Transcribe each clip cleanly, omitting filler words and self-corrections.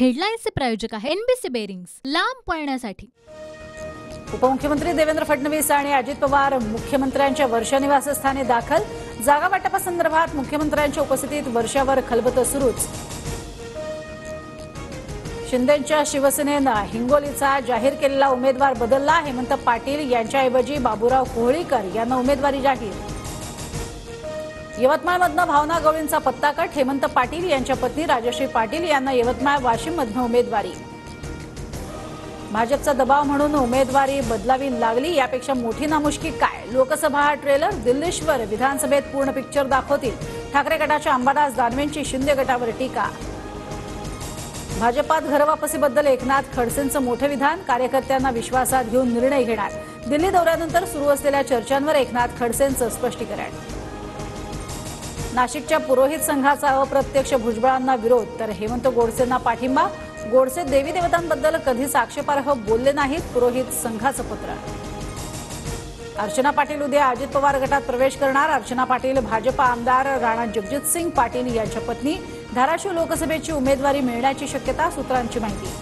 हेडलाईन्सचे प्रायोजक आहे NBC bearings, लांब पळण्यासाठी। उपमुख्यमंत्री देवेंद्र फडणवीस आणि अजित पवार मुख्यमंत्र्यांच्या वर्षा निवासस्थानी दाखल। जागा वाटपासंदर्भात मुख्यमंत्र्यांच्या उपस्थितीत वर्षावर खलबतं सुरूच। शिंदेंच्या शिवसेनेनं हिंगोलीचा जाहीर केलेला उमेदवार बदलला। हेमंत पाटील यांच्याऐवजी बाबूराव कोहळीकर यांना उमेदवारी जाहीर। यवतमाळमधनं भावना गवळींचा पत्ता कट। हेमंत पाटील यांच्या पत्नी राजश्री पाटील यांना यवतमाळ वाशिममधनं उमेदवारी। भाजपचा दबाव म्हणून उमेदवारी बदलावी लागली, यापेक्षा मोठी नामुष्की काय? लोकसभा ट्रेलर दिल्लीश्वर विधानसभेत पूर्ण पिक्चर दाखवतील। ठाकरे गटाच्या अंबादास दानवेंची शिंदे गटावर टीका। भाजपात घरवापसीबद्दल एकनाथ खडसेंचं मोठं विधान। कार्यकर्त्यांना विश्वासात घेऊन निर्णय घेणार। दिल्ली दौऱ्यानंतर सुरू असलेल्या चर्चांवर एकनाथ खडसेंचं स्पष्टीकरण। नाशिकच्या पुरोहित संघाचा अप्रत्यक्ष भुजबळांना विरोध, तर हेमंत गोडसेंना पाठिंबा। गोडसे देवी देवतांबद्दल कधीच आक्षेपार्ह बोलले नाहीत, पुरोहित संघाचं पत्र। अर्चना पाटील उद्या अजित पवार गटात प्रवेश करणार। अर्चना पाटील भाजपा आमदार राणा जगजितसिंग पाटील यांच्या पत्नी। धाराशिव लोकसभेची उमेदवारी मिळण्याची शक्यता, सूत्रांची माहिती।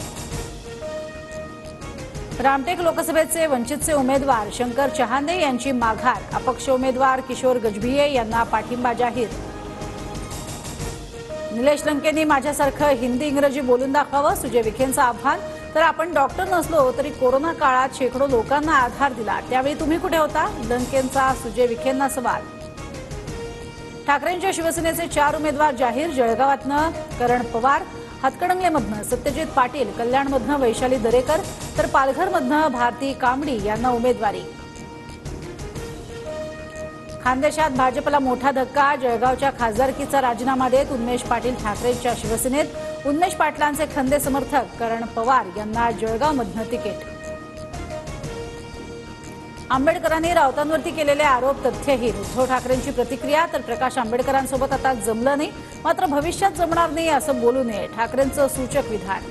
रामटेक लोकसभेचे वंचितचे उमेदवार शंकर चहांदे यांची माघार। अपक्ष उमेदवार किशोर गजभिये यांना पाठिंबा जाहीर। निलेश लंकेंनी माझ्यासारखं हिंदी इंग्रजी बोलून दाखवावं, सुजय विखेंचं आव्हान। तर आपण डॉक्टर नसलो तरी कोरोना काळात शेकडो लोकांना आधार दिला, त्यावेळी तुम्ही कुठे होता? लंकेंचा सुजय विखेंना सवाल। ठाकरेंच्या शिवसेनेचे 4 उमेदवार जाहीर। जळगावातनं करण पवार, हातकणंगलेमधनं सत्यजित पाटील, कल्याणमधनं वैशाली दरेकर, तर पालघरमधनं भारती कांबडी यांना उमेदवारी। खानदेशात भाजपला मोठा धक्का। जळगावच्या खासदारकीचा राजीनामा देत उन्मेष पाटील ठाकरेंच्या शिवसेनेत। उन्मेष पाटलांचे खंदे समर्थक करण पवार यांना जळगावमधनं तिकीट। आंबेडकरांनी राऊतांवरती केलेले आरोप तथ्यहीन, उद्धव ठाकरेंची प्रतिक्रिया। तर प्रकाश आंबेडकरांसोबत आता जमलं नाही, मात्र भविष्यात जमणार नाही असं बोलू नये, ठाकरेंचं सूचक विधान।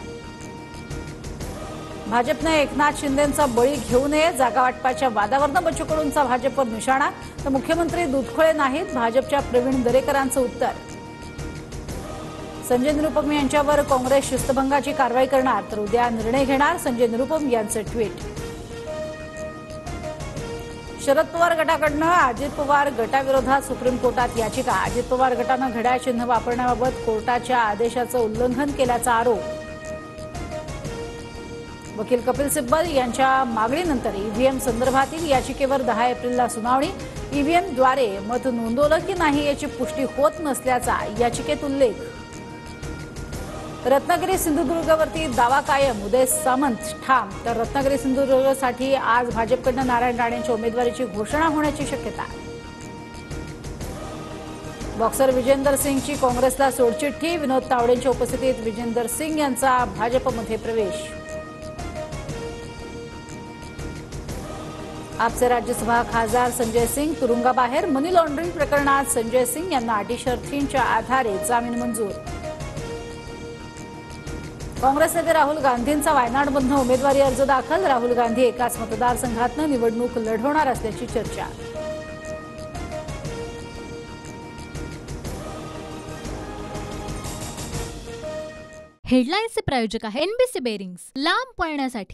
भाजपनं एकनाथ शिंदेंचा बळी घेऊ नये। जागा वाटपाच्या वादावरनं बच्चू कडूंचा भाजपवर निशाणा, तर मुख्यमंत्री दूधखोळे नाहीत, भाजपच्या प्रवीण दरेकरांचं उत्तर। संजय निरुपम यांच्यावर काँग्रेस शिस्तभंगाची कारवाई करणार, तर उद्या निर्णय घेणार, संजय निरुपम यांचं ट्विट। शरद पवार गटाकडनं अजित पवार गटाविरोधात सुप्रीम कोर्टात याचिका। अजित पवार गटानं घड्याळ चिन्ह वापरण्याबाबत कोर्टाच्या आदेशाचं उल्लंघन केल्याचा आरोप। वकील कपिल सिब्बल यांच्या मागणीनंतर ईव्हीएम संदर्भातील याचिकेवर 10 एप्रिलला सुनावणी। ईव्हीएमद्वारे मत नोंदवलं की नाही याची पुष्टी होत नसल्याचा याचिकेत उल्लेख। रत्नागिरी सिंधुदुर्गवरती दावा कायम, उदय सामंत ठाम। तर रत्नागिरी सिंधुदुर्गसाठी आज भाजपकडनं नारायण राणेंच्या उमेदवारीची घोषणा होण्याची शक्यता। बॉक्सर विजेंदर सिंगची काँग्रेसला सोडचिठ्ठी। विनोद तावडेंच्या उपस्थितीत विजेंदर सिंग यांचा भाजपमध्ये प्रवेश। आपचे राज्यसभा खासदार संजय सिंग तुरुंगाबाहेर। मनी लॉन्ड्रिंग प्रकरणात संजय सिंग यांना अटी शर्थींच्या आधारे जामीन मंजूर। काँग्रेस नेते राहुल गांधींचा वायनाडमधनं उमेदवारी अर्ज दाखल। राहुल गांधी एकाच मतदारसंघातनं निवडणूक लढवणार असल्याची चर्चा। हेडलाईन्सचे प्रायोजक आहे एनबीसी बेरिंग्स, लांब पळण्यासाठी।